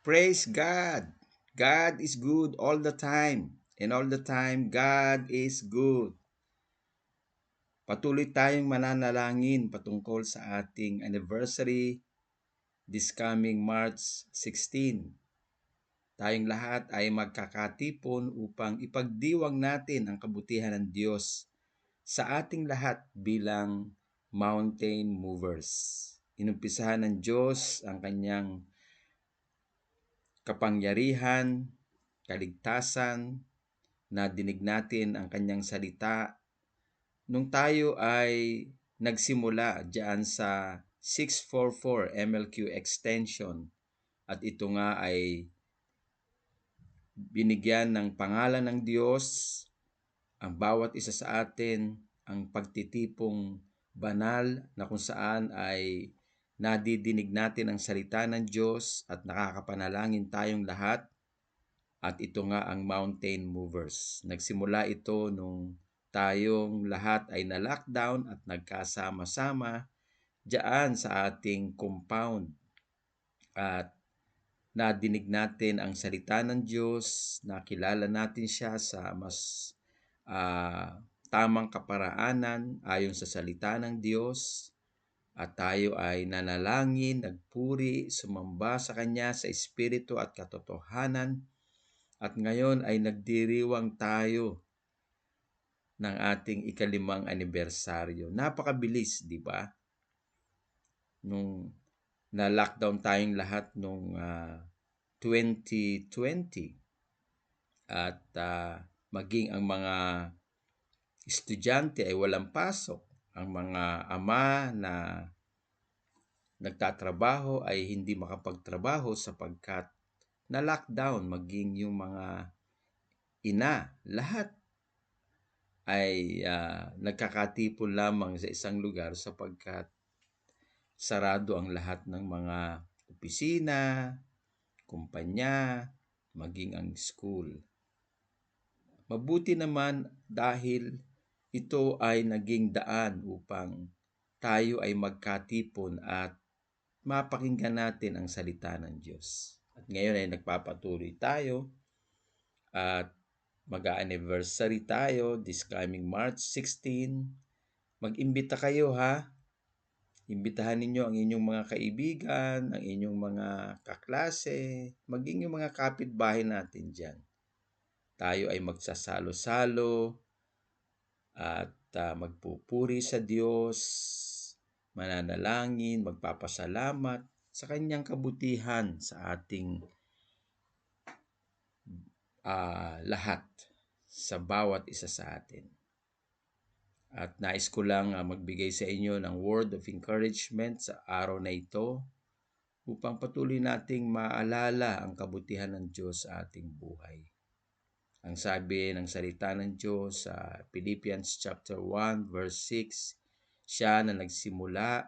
Praise God. God is good all the time. And all the time, God is good. Patuloy tayong mananalangin patungkol sa ating anniversary this coming March 16. Tayong lahat ay magkakatipon upang ipagdiwang natin ang kabutihan ng Diyos sa ating lahat bilang mountain movers. Inumpisahan ng Diyos ang kanyang kapangyarihan, kaligtasan, nadinig natin ang kanyang salita nung tayo ay nagsimula diyan sa 644 MLQ extension at ito nga ay binigyan ng pangalan ng Diyos ang bawat isa sa atin ang pagtitipong banal na kung saan ay nadidinig natin ang salita ng Diyos at nakakapanalangin tayong lahat. At ito nga ang mountain movers. Nagsimula ito nung tayong lahat ay na-lockdown at nagkasama-sama diyan sa ating compound. At nadinig natin ang salita ng Diyos, nakilala natin siya sa mas tamang kaparaanan ayon sa salita ng Diyos. At tayo ay nanalangin, nagpuri, sumamba sa Kanya sa Espiritu at katotohanan. At ngayon ay nagdiriwang tayo ng ating ikalimang anibersaryo. Napakabilis, di ba? Nung na-lockdown tayong lahat nung 2020 at maging ang mga estudyante ay walang pasok. Ang mga ama na nagtatrabaho ay hindi makapagtrabaho sapagkat na-lockdown, maging yung mga ina, lahat ay nagkakatipon lamang sa isang lugar sapagkat sarado ang lahat ng mga opisina, kumpanya, maging ang school. Mabuti naman dahil ito ay naging daan upang tayo ay magkatipon at mapakinggan natin ang salita ng Diyos. At ngayon ay nagpapatuloy tayo at mag-anniversary tayo this coming March 16. Mag-imbita kayo ha. Imbitahan ninyo ang inyong mga kaibigan, ang inyong mga kaklase, maging yung mga kapitbahay natin dyan. Tayo ay magsasalo-salo at magpupuri sa Diyos, mananalangin, magpapasalamat sa kanyang kabutihan sa ating lahat, sa bawat isa sa atin. At nais ko lang magbigay sa inyo ng word of encouragement sa araw na ito upang patuloy nating maalala ang kabutihan ng Diyos sa ating buhay. Ang sabi ng salita ng Diyos sa Philippians chapter 1 verse 6, siya na nagsimula,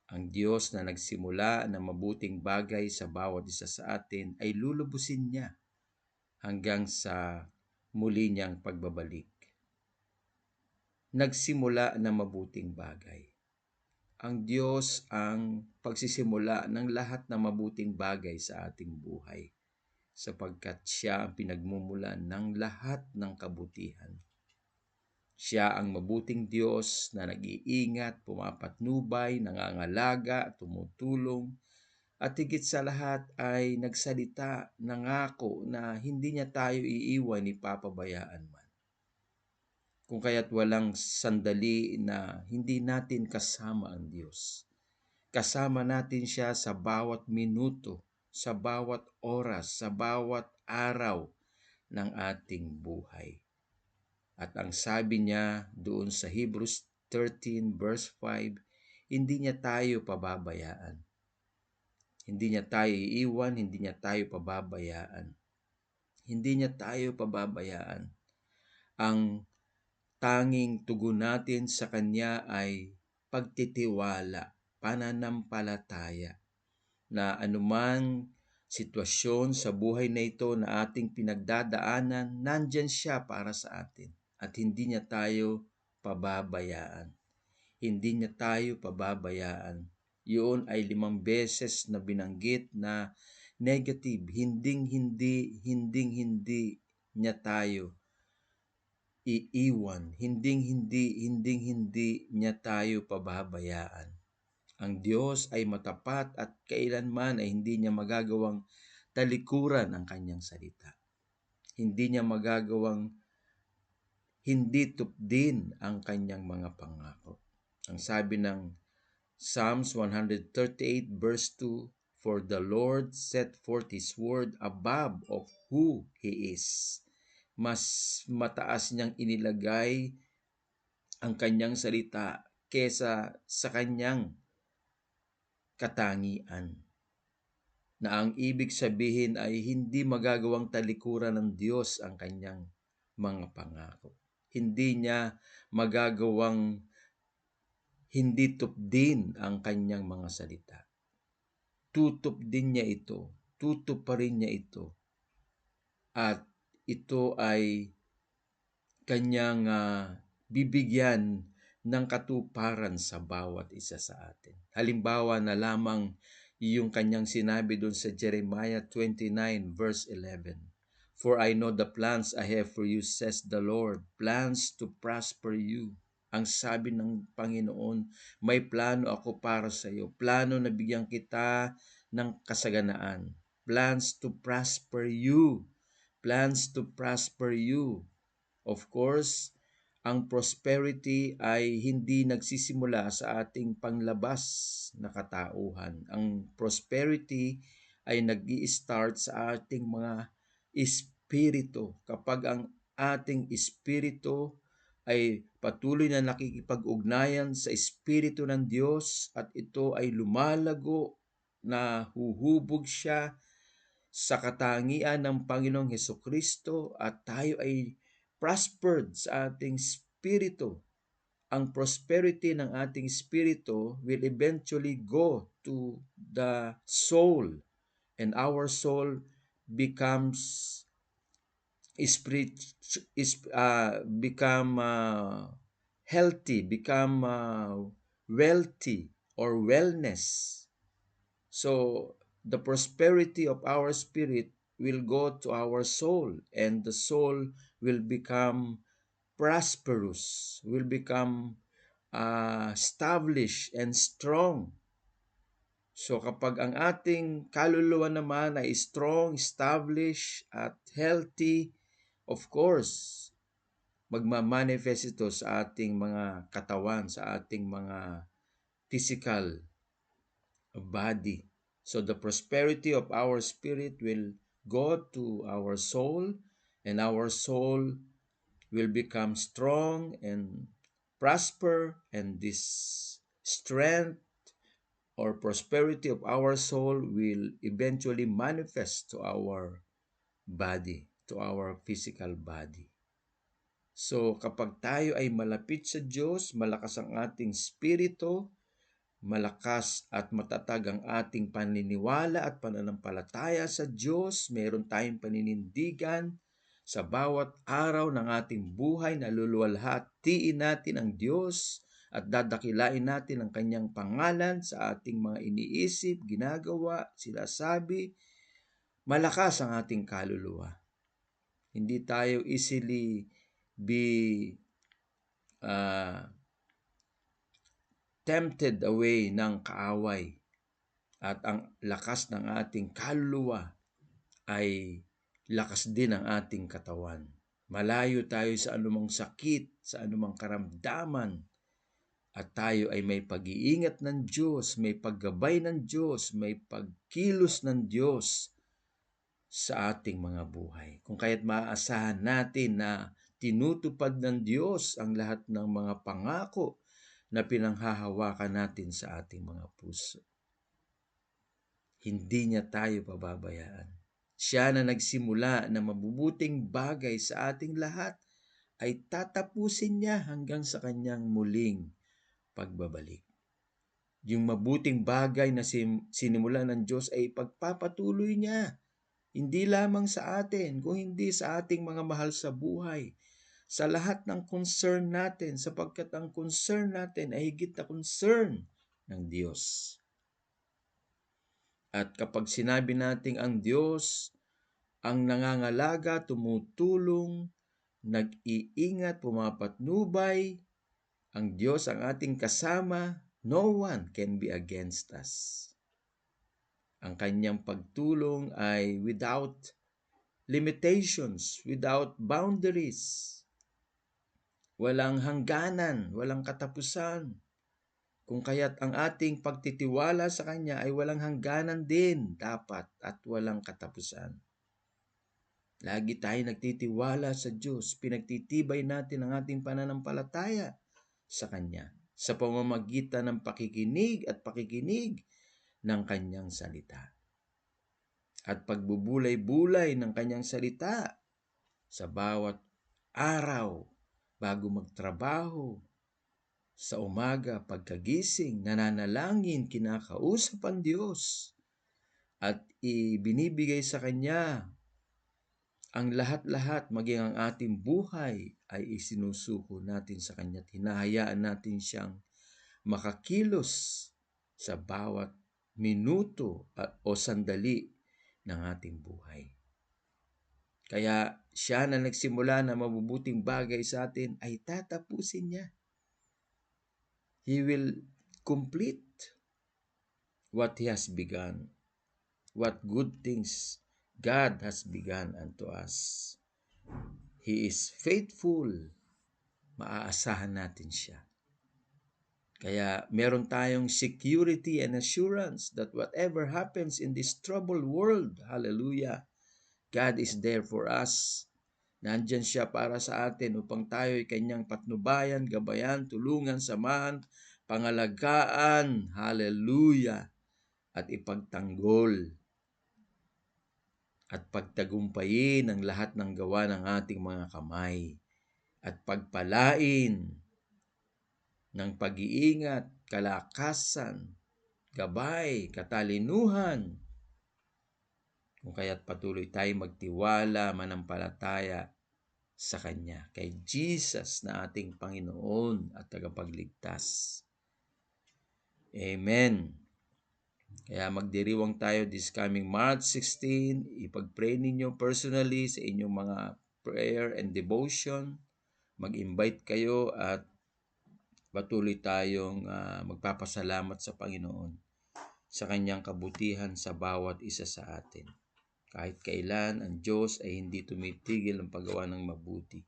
ang Diyos na nagsimula ng mabuting bagay sa bawat isa sa atin ay lulubusin niya hanggang sa muli niyang pagbabalik. Nagsimula ng mabuting bagay. Ang Diyos ang pagsisimula ng lahat ng mabuting bagay sa ating buhay sapagkat siya ang pinagmumulan ng lahat ng kabutihan. Siya ang mabuting Diyos na nag-iingat, pumapatnubay, nangangalaga, tumutulong, at higit sa lahat ay nagsalita, nangako na hindi niya tayo iiwan ni papabayaan man. Kung kaya't walang sandali na hindi natin kasama ang Diyos. Kasama natin siya sa bawat minuto, sa bawat oras, sa bawat araw ng ating buhay. At ang sabi niya doon sa Hebrews 13 verse 5, hindi niya tayo pababayaan. Hindi niya tayo iiwan, hindi niya tayo pababayaan. Hindi niya tayo pababayaan. Ang tanging tugon natin sa Kanya ay pagtitiwala, pananampalataya, na anumang sitwasyon sa buhay na ito na ating pinagdadaanan, nandyan siya para sa atin at hindi niya tayo pababayaan. Hindi niya tayo pababayaan. Yun ay 5 beses na binanggit na negative. Hinding-hindi niya tayo iiwan. Hinding-hindi niya tayo pababayaan. Ang Diyos ay matapat at kailanman ay hindi niya magagawang talikuran ang kanyang salita. Hindi niya magagawang hindi tupdin ang kanyang mga pangako. Ang sabi ng Psalms 138 verse 2, "For the Lord set forth His word above of who He is." Mas mataas niyang inilagay ang kanyang salita kesa sa kanyang katangian. Na ang ibig sabihin ay hindi magagawang talikuran ng Diyos ang kanyang mga pangako. Hindi niya magagawang hindi tupdin ang kanyang mga salita. Tutupdin niya ito, tutuparin niya ito. At ito ay kanyang bibigyan ng katuparan sa bawat isa sa atin. Halimbawa na lamang yung kanyang sinabi doon sa Jeremiah 29 verse 11. "For I know the plans I have for you, says the Lord, plans to prosper you." Ang sabi ng Panginoon, may plano ako para sa iyo. Plano na bigyan kita ng kasaganaan. Plans to prosper you. Plans to prosper you. Of course, ang prosperity ay hindi nagsisimula sa ating panglabas na katauhan. Ang prosperity ay nag-i-start sa ating mga espiritu. Kapag ang ating espiritu ay patuloy na nakikipag-ugnayan sa espiritu ng Diyos at ito ay lumalago, na huhubog siya sa katangian ng Panginoong Hesukristo at tayo ay prospered sa ating spirito. Ang prosperity ng ating spirito will eventually go to the soul, and our soul becomes healthy, become wealthy or wellness. So the prosperity of our spirit will go to our soul, and the soul will become prosperous, will become established and strong. So kapag ang ating kaluluwa naman ay strong, established, at healthy, of course, magmamanifest ito sa ating mga katawan, sa ating mga physical body. So the prosperity of our spirit will go to our soul, and our soul will become strong and prosper, and this strength or prosperity of our soul will eventually manifest to our body, to our physical body. So kapag tayo ay malapit sa Diyos, malakas ang ating spirito, malakas at matatag ang ating paniniwala at pananampalataya sa Diyos, meron tayong paninindigan sa bawat araw ng ating buhay na luluwalhatiin natin ang Diyos at dadakilain natin ang kanyang pangalan sa ating mga iniisip, ginagawa, sinasabi. Malakas ang ating kaluluwa. Hindi tayo easily be tempted away ng kaaway, at ang lakas ng ating kaluluwa ay lakas din ng ating katawan. Malayo tayo sa anumang sakit, sa anumang karamdaman, at tayo ay may pag-iingat ng Diyos, may paggabay ng Diyos, may pagkilos ng Diyos sa ating mga buhay. Kung kaya't maaasahan natin na tinutupad ng Diyos ang lahat ng mga pangako na pinanghahawakan natin sa ating mga puso. Hindi niya tayo pababayaan. Siya na nagsimula ng mabubuting bagay sa ating lahat ay tatapusin niya hanggang sa kanyang muling pagbabalik. Yung mabuting bagay na sinimula ng Diyos ay ipagpapatuloy niya, hindi lamang sa atin, kung hindi sa ating mga mahal sa buhay, sa lahat ng concern natin, sapagkat ang concern natin ay higit na concern ng Diyos. At kapag sinabi nating ang Diyos ang nangangalaga, tumutulong, nag-iingat, pumapatnubay, ang Diyos ang ating kasama, no one can be against us. Ang kanyang pagtulong ay without limitations, without boundaries. Walang hangganan, walang katapusan. Kung kaya't ang ating pagtitiwala sa Kanya ay walang hangganan din dapat at walang katapusan. Lagi tayo nagtitiwala sa Diyos, pinagtitibay natin ang ating pananampalataya sa Kanya sa pamamagitan ng pakikinig ng Kanyang salita. At pagbubulay-bulay ng Kanyang salita sa bawat araw bago magtrabaho, sa umaga, pagkagising, nananalangin, kinakausap ang Diyos at ibinibigay sa Kanya ang lahat-lahat, maging ang ating buhay ay isinusuko natin sa Kanya at hinahayaan natin siyang makakilos sa bawat minuto o sandali ng ating buhay. Kaya siya na nagsimula na mabubuting bagay sa atin ay tatapusin niya. He will complete what He has begun, what good things God has begun unto us. He is faithful. Maaasahan natin siya. Kaya meron tayong security and assurance that whatever happens in this troubled world, hallelujah, God is there for us. Nandyan siya para sa atin upang tayo ay kanyang patnubayan, gabayan, tulungan, samahan, pangalagaan, hallelujah, at ipagtanggol at pagtagumpayin ang lahat ng gawa ng ating mga kamay at pagpalain ng pag-iingat, kalakasan, gabay, katalinuhan. Kung kaya't patuloy tayo magtiwala, manampalataya sa Kanya, kay Jesus na ating Panginoon at tagapagligtas. Amen. Kaya magdiriwang tayo this coming March 16. Ipag-pray ninyo personally sa inyong mga prayer and devotion. Mag-invite kayo at patuloy tayong magpapasalamat sa Panginoon sa Kanyang kabutihan sa bawat isa sa atin. Kahit kailan, ang Diyos ay hindi tumitigil ng paggawa ng mabuti.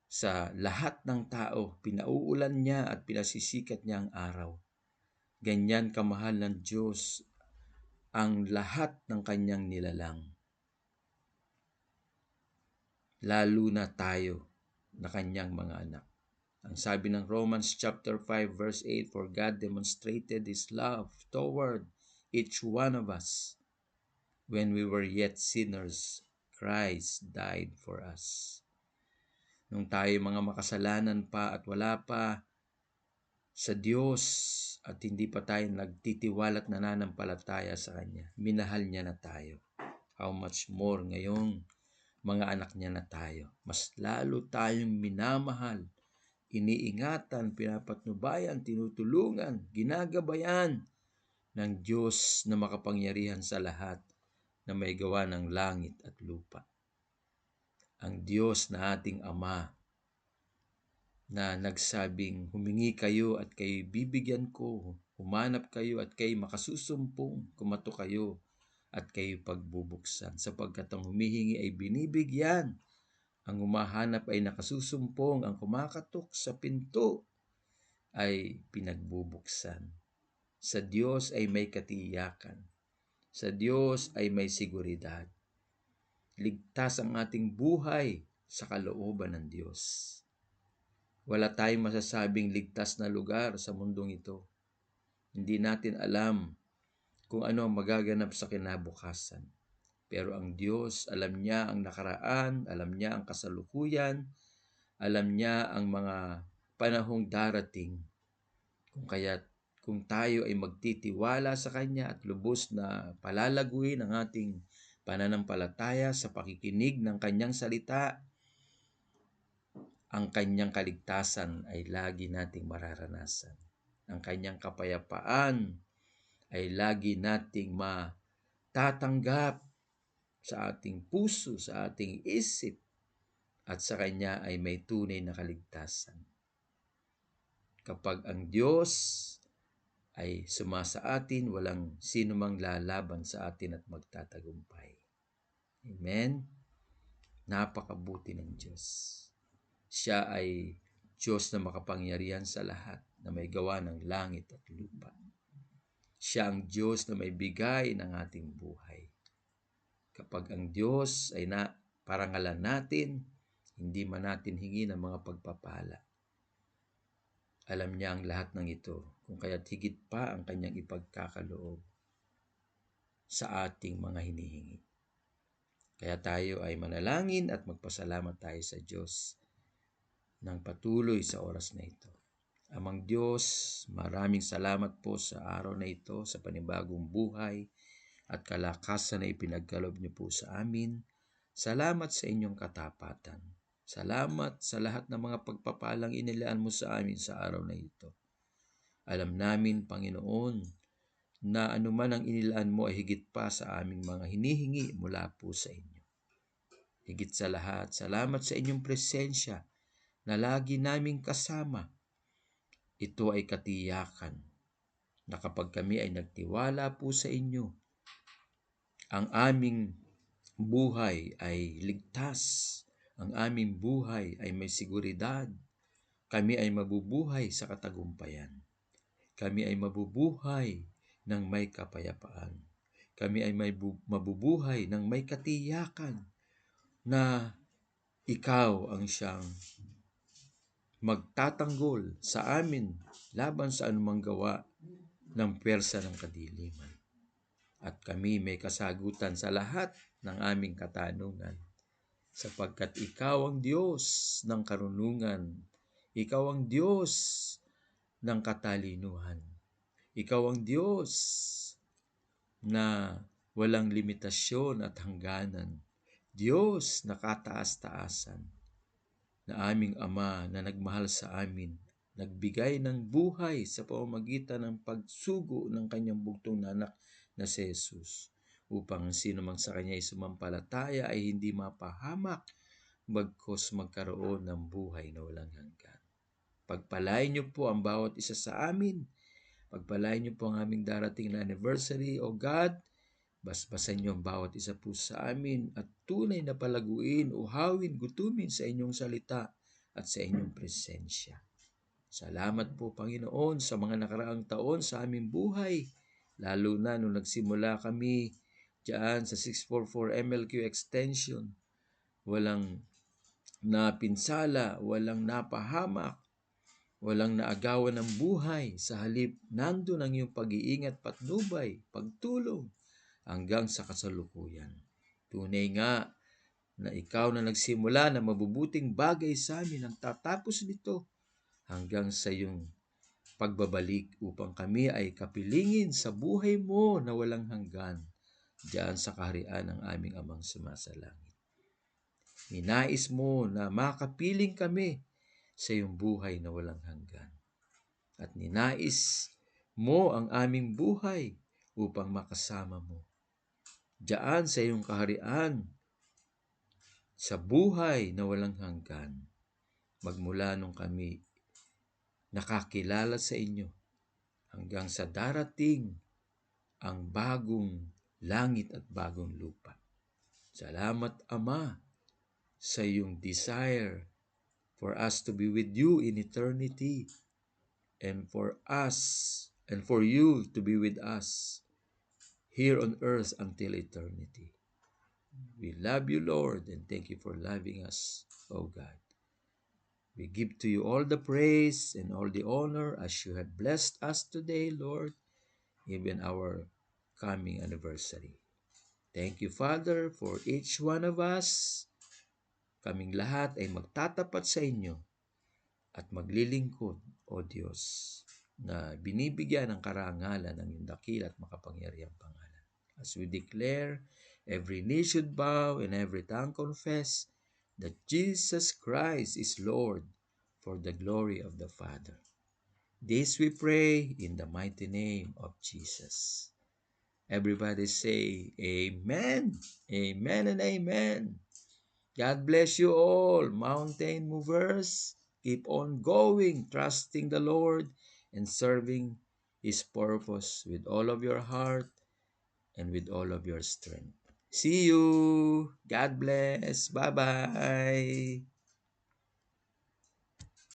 Sa lahat ng tao, pinauulan niya at pinasisikat niya ang araw. Ganyan kamahal ng Diyos ang lahat ng Kanyang nilalang. Lalo na tayo na Kanyang mga anak. Ang sabi ng Romans chapter 5 verse 8, for God demonstrated His love toward each one of us. When we were yet sinners, Christ died for us. Nung tayo mga makasalanan pa at wala pa sa Diyos at hindi pa tayo nagtitiwala at nananampalataya sa Kanya, minahal niya na tayo. How much more ngayong mga anak niya na tayo. Mas lalo tayong minamahal, iniingatan, pinapatnubayan, tinutulungan, ginagabayan ng Diyos na makapangyarihan sa lahat na may gawa ng langit at lupa. Ang Diyos na ating Ama na nagsabing, humingi kayo at kayo bibigyan ko, humanap kayo at kayo makasusumpong, kumato kayo at kayo pagbubuksan. Sapagkat ang humihingi ay binibigyan, ang humahanap ay nakasusumpong, ang kumakatok sa pinto ay pinagbubuksan. Sa Diyos ay may katiyakan. Sa Diyos ay may seguridad. Ligtas ang ating buhay sa kalooban ng Diyos. Wala tayong masasabing ligtas na lugar sa mundong ito. Hindi natin alam kung ano ang magaganap sa kinabukasan. Pero ang Diyos, alam niya ang nakaraan, alam niya ang kasalukuyan, alam niya ang mga panahong darating. Kung tayo ay magtitiwala sa Kanya at lubos na palalaguin ang ating pananampalataya sa pakikinig ng Kanyang salita, ang Kanyang kaligtasan ay lagi nating mararanasan. Ang Kanyang kapayapaan ay lagi nating matatanggap sa ating puso, sa ating isip, at sa Kanya ay may tunay na kaligtasan. Kapag ang Diyos ay sumasa atin, walang sino mang lalaban sa atin at magtatagumpay. Amen? Napakabuti ng Diyos. Siya ay Diyos na makapangyarihan sa lahat, na may gawa ng langit at lupa. Siya ang Diyos na may bigay ng ating buhay. Kapag ang Diyos ay parangalan natin, hindi man natin hingi ng mga pagpapala. Alam niya ang lahat ng ito, kung kaya't higit pa ang kanyang ipagkakaloob sa ating mga hinihingi. Kaya tayo ay manalangin at magpasalamat tayo sa Diyos ng patuloy sa oras na ito. Amang Diyos, maraming salamat po sa araw na ito, sa panibagong buhay at kalakasan na ipinagkaloob niyo po sa amin. Salamat sa inyong katapatan. Salamat sa lahat ng mga pagpapalang inilaan mo sa amin sa araw na ito. Alam namin, Panginoon, na anuman ang inilaan mo ay higit pa sa aming mga hinihingi mula po sa inyo. Higit sa lahat, salamat sa inyong presensya na lagi naming kasama. Ito ay katiyakan na kapag kami ay nagtiwala po sa inyo, ang aming buhay ay ligtas. Ang aming buhay ay may seguridad. Kami ay mabubuhay sa katagumpayan. Kami ay mabubuhay ng may kapayapaan. Kami ay mabubuhay ng may katiyakan na ikaw ang siyang magtatanggol sa amin laban sa anumang gawa ng pwersa ng kadiliman. At kami may kasagutan sa lahat ng aming katanungan, sapagkat ikaw ang Diyos ng karunungan, ikaw ang Diyos ng katalinuhan, ikaw ang Diyos na walang limitasyon at hangganan, Diyos na kataas-taasan, na aming Ama na nagmahal sa amin, nagbigay ng buhay sa pamamagitan ng pagsugo ng kanyang bugtong na anak na si Jesus, upang sino mang sa kanya ay sumampalataya ay hindi mapahamak, bagkus magkaroon ng buhay na walang hanggan. Pagpalain niyo po ang bawat isa sa amin. Pagpalain niyo po ang aming darating na anniversary, O God. Basbasan niyo ang bawat isa po sa amin at tunay na palaguin, uhawin, gutumin sa inyong salita at sa inyong presensya. Salamat po, Panginoon, sa mga nakaraang taon sa aming buhay, lalo na nung nagsimula kami diyan sa 644 MLQ Extension. Walang napinsala, walang napahamak, walang naagawan ng buhay. Sa halip, nandun ang iyong pag-iingat, patnubay, pagtulong, hanggang sa kasalukuyan. Tunay nga na ikaw na nagsimula na mabubuting bagay sa amin ang tatapos nito hanggang sa iyong pagbabalik upang kami ay kapilingin sa buhay mo na walang hanggan diyan sa kaharian ng aming Amang sumasalangit. Ninais mo na makapiling kami sa iyong buhay na walang hanggan. At ninais mo ang aming buhay upang makasama mo diyan sa iyong kaharian, sa buhay na walang hanggan, magmula nung kami nakakilala sa inyo hanggang sa darating ang bagong langit at bagong lupa. Salamat, Ama, sa iyong desire for us to be with you in eternity, and for us and for you to be with us here on earth until eternity. We love you, Lord, and thank you for loving us, O God. We give to you all the praise and all the honor as you have blessed us today, Lord, even our coming anniversary. Thank you, Father, for each one of us. Kaming lahat ay magtatapat sa inyo at maglilingkod, O Diyos, na binibigyan ng karangalan ng iyong dakila at makapangyarihang pangalan. As we declare, every knee should bow and every tongue confess that Jesus Christ is Lord, for the glory of the Father. This we pray in the mighty name of Jesus. Everybody say amen, amen, and amen. God bless you all, mountain movers. Keep on going, trusting the Lord and serving His purpose with all of your heart and with all of your strength. See you. God bless. Bye-bye.